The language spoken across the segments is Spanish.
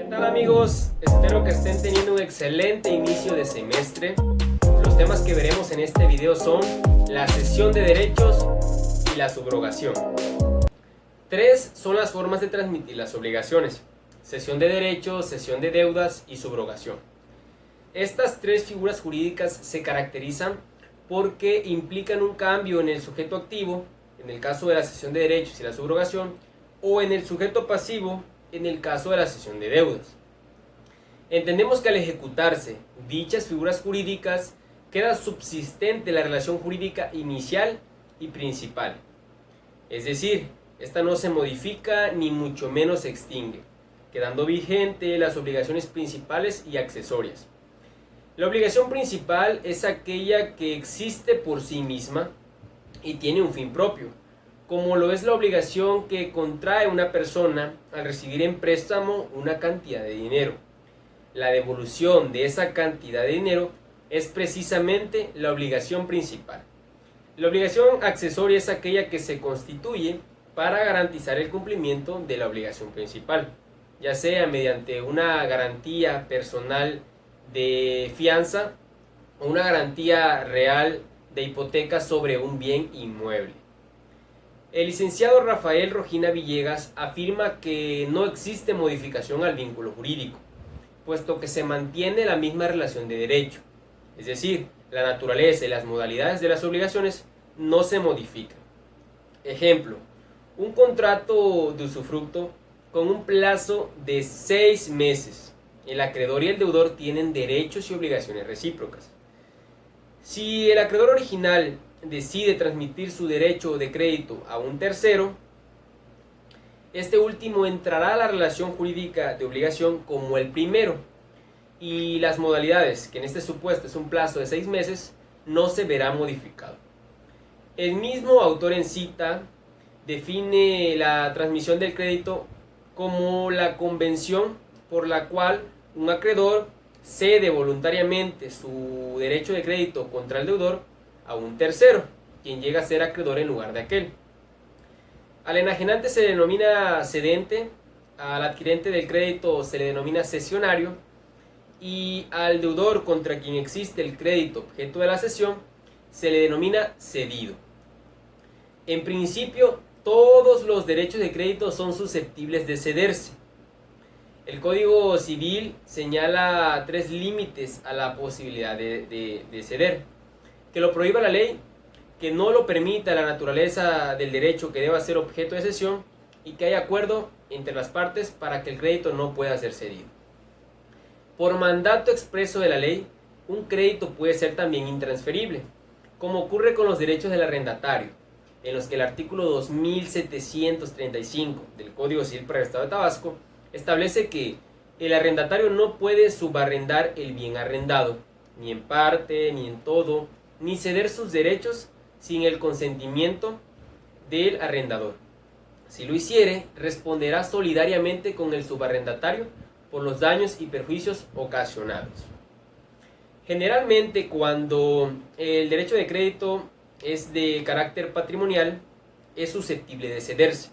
¿Qué tal, amigos? Espero que estén teniendo un excelente inicio de semestre. Los temas que veremos en este video son la cesión de derechos y la subrogación. Tres son las formas de transmitir las obligaciones: cesión de derechos, cesión de deudas y subrogación. Estas tres figuras jurídicas se caracterizan porque implican un cambio en el sujeto activo, en el caso de la cesión de derechos y la subrogación, o en el sujeto pasivo, en el caso de la cesión de deudas. Entendemos que al ejecutarse dichas figuras jurídicas queda subsistente la relación jurídica inicial y principal. Es decir, esta no se modifica ni mucho menos se extingue, quedando vigente las obligaciones principales y accesorias. La obligación principal es aquella que existe por sí misma y tiene un fin propio, como lo es la obligación que contrae una persona al recibir en préstamo una cantidad de dinero. La devolución de esa cantidad de dinero es precisamente la obligación principal. La obligación accesoria es aquella que se constituye para garantizar el cumplimiento de la obligación principal, ya sea mediante una garantía personal de fianza o una garantía real de hipoteca sobre un bien inmueble. El licenciado Rafael Rojina Villegas afirma que no existe modificación al vínculo jurídico, puesto que se mantiene la misma relación de derecho, es decir, la naturaleza y las modalidades de las obligaciones no se modifican. Ejemplo: un contrato de usufructo con un plazo de 6 meses. El acreedor y el deudor tienen derechos y obligaciones recíprocas. Si el acreedor original decide transmitir su derecho de crédito a un tercero, este último entrará a la relación jurídica de obligación como el primero, y las modalidades, que en este supuesto es un plazo de 6 meses, no se verá modificado. El mismo autor en cita define la transmisión del crédito como la convención por la cual un acreedor cede voluntariamente su derecho de crédito contra el deudor a un tercero, quien llega a ser acreedor en lugar de aquel. Al enajenante se le denomina cedente, al adquirente del crédito se le denomina cesionario, y al deudor contra quien existe el crédito objeto de la cesión se le denomina cedido. En principio, todos los derechos de crédito son susceptibles de cederse. El Código Civil señala 3 límites a la posibilidad de ceder: que lo prohíba la ley, que no lo permita la naturaleza del derecho que deba ser objeto de cesión, y que haya acuerdo entre las partes para que el crédito no pueda ser cedido. Por mandato expreso de la ley, un crédito puede ser también intransferible, como ocurre con los derechos del arrendatario, en los que el artículo 2735 del Código Civil para el Estado de Tabasco establece que el arrendatario no puede subarrendar el bien arrendado, ni en parte, ni en todo, ni ceder sus derechos sin el consentimiento del arrendador. Si lo hiciere, responderá solidariamente con el subarrendatario por los daños y perjuicios ocasionados. Generalmente, cuando el derecho de crédito es de carácter patrimonial, es susceptible de cederse,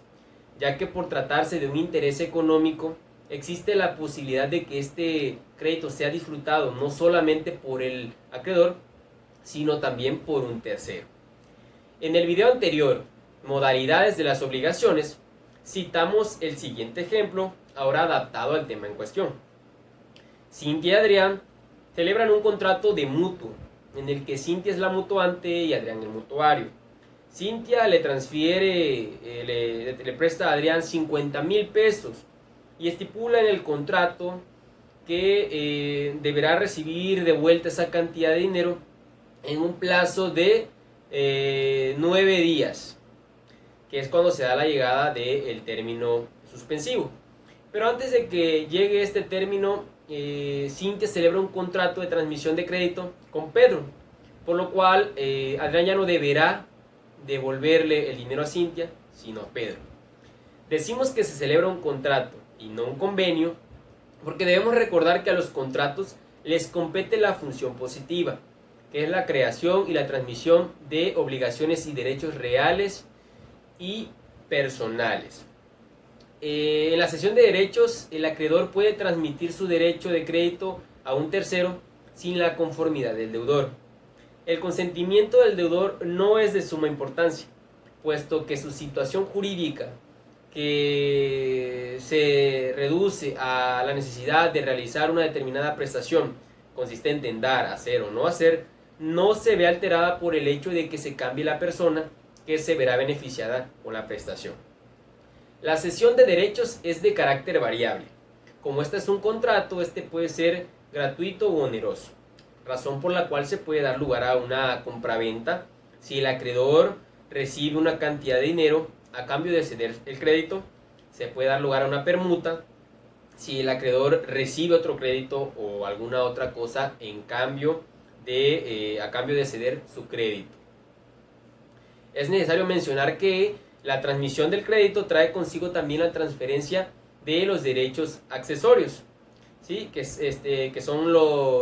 ya que por tratarse de un interés económico, existe la posibilidad de que este crédito sea disfrutado no solamente por el acreedor, sino también por un tercero. En el video anterior, modalidades de las obligaciones, citamos el siguiente ejemplo, ahora adaptado al tema en cuestión. Cintia y Adrián celebran un contrato de mutuo, en el que Cintia es la mutuante y Adrián el mutuario. Cintia le presta a Adrián 50,000 pesos y estipula en el contrato que deberá recibir de vuelta esa cantidad de dinero en un plazo de 9 días, que es cuando se da la llegada del término suspensivo. Pero antes de que llegue este término, Cintia celebra un contrato de transmisión de crédito con Pedro, por lo cual Adrián ya no deberá devolverle el dinero a Cintia, sino a Pedro. Decimos que se celebra un contrato y no un convenio, porque debemos recordar que a los contratos les compete la función positiva, que es la creación y la transmisión de obligaciones y derechos reales y personales. En la cesión de derechos, el acreedor puede transmitir su derecho de crédito a un tercero sin la conformidad del deudor. El consentimiento del deudor no es de suma importancia, puesto que su situación jurídica, que se reduce a la necesidad de realizar una determinada prestación consistente en dar, hacer o no hacer, no se ve alterada por el hecho de que se cambie la persona que se verá beneficiada con la prestación. La cesión de derechos es de carácter variable. Como este es un contrato, este puede ser gratuito u oneroso, razón por la cual se puede dar lugar a una compraventa si el acreedor recibe una cantidad de dinero a cambio de ceder el crédito. Se puede dar lugar a una permuta si el acreedor recibe otro crédito o alguna otra cosa a cambio de ceder su crédito. Es necesario mencionar que la transmisión del crédito trae consigo también la transferencia de los derechos accesorios, ¿sí? que son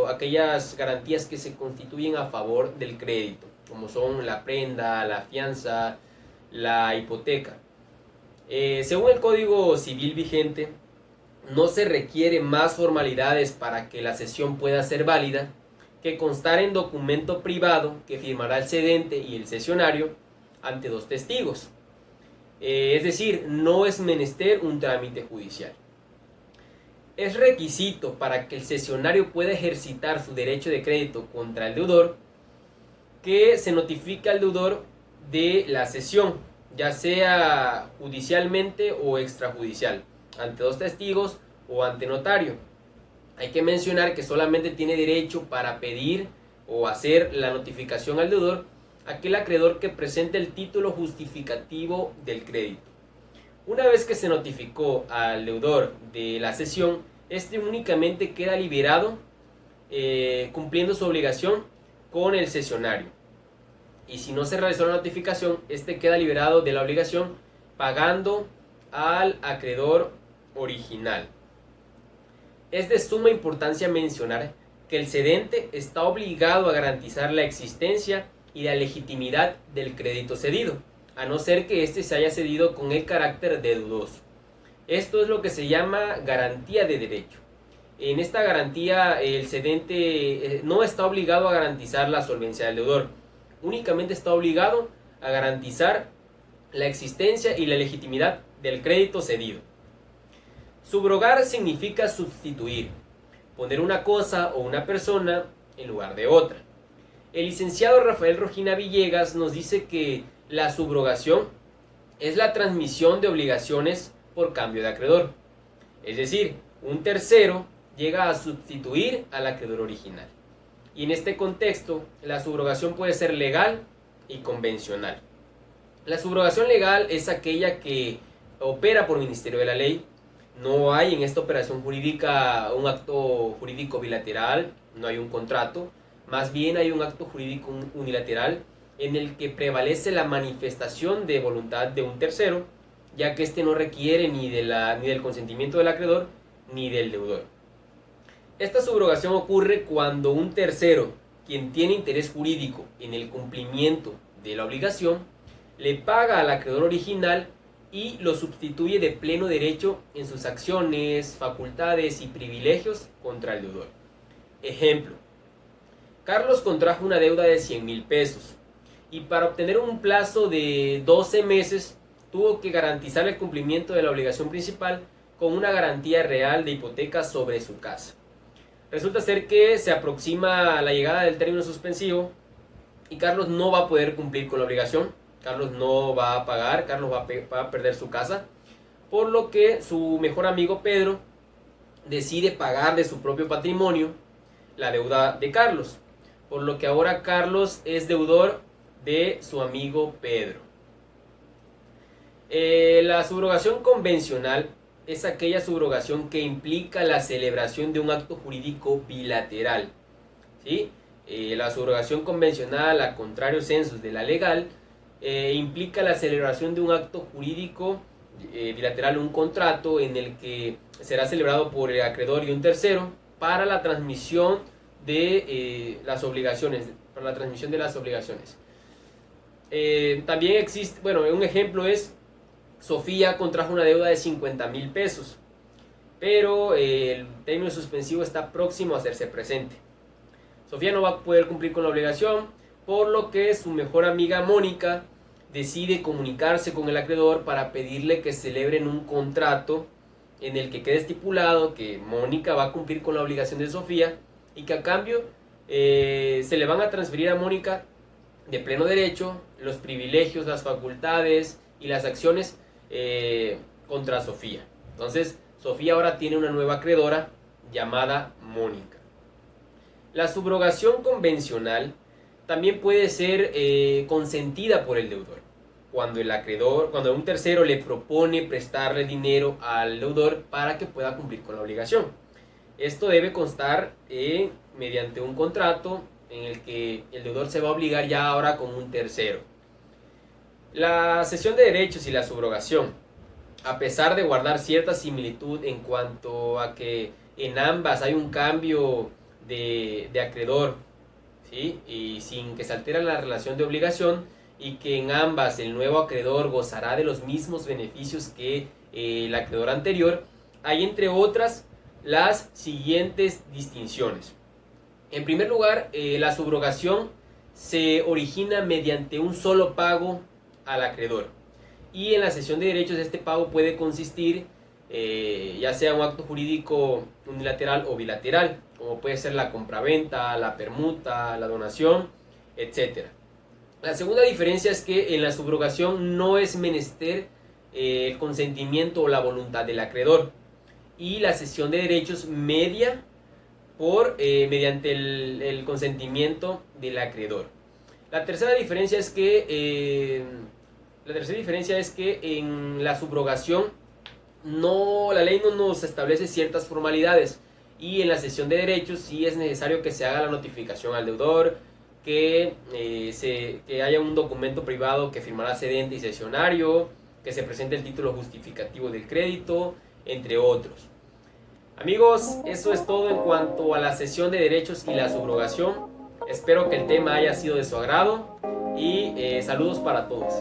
aquellas garantías que se constituyen a favor del crédito, como son la prenda, la fianza, la hipoteca. Según el Código Civil vigente, no se requiere más formalidades para que la cesión pueda ser válida que constar en documento privado que firmará el cedente y el cesionario ante dos testigos. Es decir, no es menester un trámite judicial. Es requisito para que el cesionario pueda ejercitar su derecho de crédito contra el deudor que se notifique al deudor de la cesión, ya sea judicialmente o extrajudicial, ante dos testigos o ante notario. Hay que mencionar que solamente tiene derecho para pedir o hacer la notificación al deudor aquel acreedor que presente el título justificativo del crédito. Una vez que se notificó al deudor de la cesión, este únicamente queda liberado cumpliendo su obligación con el cesionario. Y si no se realizó la notificación, este queda liberado de la obligación pagando al acreedor original. Es de suma importancia mencionar que el cedente está obligado a garantizar la existencia y la legitimidad del crédito cedido, a no ser que éste se haya cedido con el carácter de dudoso. Esto es lo que se llama garantía de derecho. En esta garantía el cedente no está obligado a garantizar la solvencia del deudor, únicamente está obligado a garantizar la existencia y la legitimidad del crédito cedido. Subrogar significa sustituir, poner una cosa o una persona en lugar de otra. El licenciado Rafael Rojina Villegas nos dice que la subrogación es la transmisión de obligaciones por cambio de acreedor. Es decir, un tercero llega a sustituir al acreedor original. Y en este contexto, la subrogación puede ser legal y convencional. La subrogación legal es aquella que opera por ministerio de la ley. No hay en esta operación jurídica un acto jurídico bilateral, no hay un contrato. Más bien hay un acto jurídico unilateral en el que prevalece la manifestación de voluntad de un tercero, ya que éste no requiere ni del consentimiento del acreedor ni del deudor. Esta subrogación ocurre cuando un tercero, quien tiene interés jurídico en el cumplimiento de la obligación, le paga al acreedor original y lo sustituye de pleno derecho en sus acciones, facultades y privilegios contra el deudor. Ejemplo: Carlos contrajo una deuda de 100,000 pesos y para obtener un plazo de 12 meses tuvo que garantizar el cumplimiento de la obligación principal con una garantía real de hipoteca sobre su casa. Resulta ser que se aproxima la llegada del término suspensivo y Carlos no va a poder cumplir con la obligación. Carlos no va a pagar, Carlos va a perder su casa, por lo que su mejor amigo Pedro decide pagar de su propio patrimonio la deuda de Carlos, por lo que ahora Carlos es deudor de su amigo Pedro. La subrogación convencional es aquella subrogación que implica la celebración de un acto jurídico bilateral, ¿sí? La subrogación convencional, a contrario sensus de la legal, implica la celebración de un acto jurídico bilateral, un contrato en el que será celebrado por el acreedor y un tercero para la transmisión de las obligaciones, También existe, un ejemplo es Sofía contrajo una deuda de 50,000 pesos, pero el término suspensivo está próximo a hacerse presente. Sofía no va a poder cumplir con la obligación, por lo que su mejor amiga Mónica decide comunicarse con el acreedor para pedirle que celebren un contrato en el que quede estipulado que Mónica va a cumplir con la obligación de Sofía y que a cambio se le van a transferir a Mónica de pleno derecho los privilegios, las facultades y las acciones contra Sofía. Entonces, Sofía ahora tiene una nueva acreedora llamada Mónica. La subrogación convencional también puede ser consentida por el deudor. Cuando un tercero le propone prestarle dinero al deudor para que pueda cumplir con la obligación. Esto debe constar mediante un contrato en el que el deudor se va a obligar ya ahora con un tercero. La cesión de derechos y la subrogación, a pesar de guardar cierta similitud en cuanto a que en ambas hay un cambio de acreedor, ¿sí? Y sin que se altere la relación de obligación, y que en ambas el nuevo acreedor gozará de los mismos beneficios que el acreedor anterior, hay entre otras las siguientes distinciones. En primer lugar, la subrogación se origina mediante un solo pago al acreedor, y en la cesión de derechos este pago puede consistir ya sea un acto jurídico unilateral o bilateral, como puede ser la compraventa, la permuta, la donación, etc. La segunda diferencia es que en la subrogación no es menester el consentimiento o la voluntad del acreedor, y la cesión de derechos media mediante el consentimiento del acreedor. La tercera diferencia es que en la subrogación la ley no nos establece ciertas formalidades, y en la cesión de derechos sí es necesario que se haga la notificación al deudor, que haya un documento privado que firmará cedente y cesionario, que se presente el título justificativo del crédito, entre otros. Amigos, eso es todo en cuanto a la cesión de derechos y la subrogación. Espero que el tema haya sido de su agrado y saludos para todos.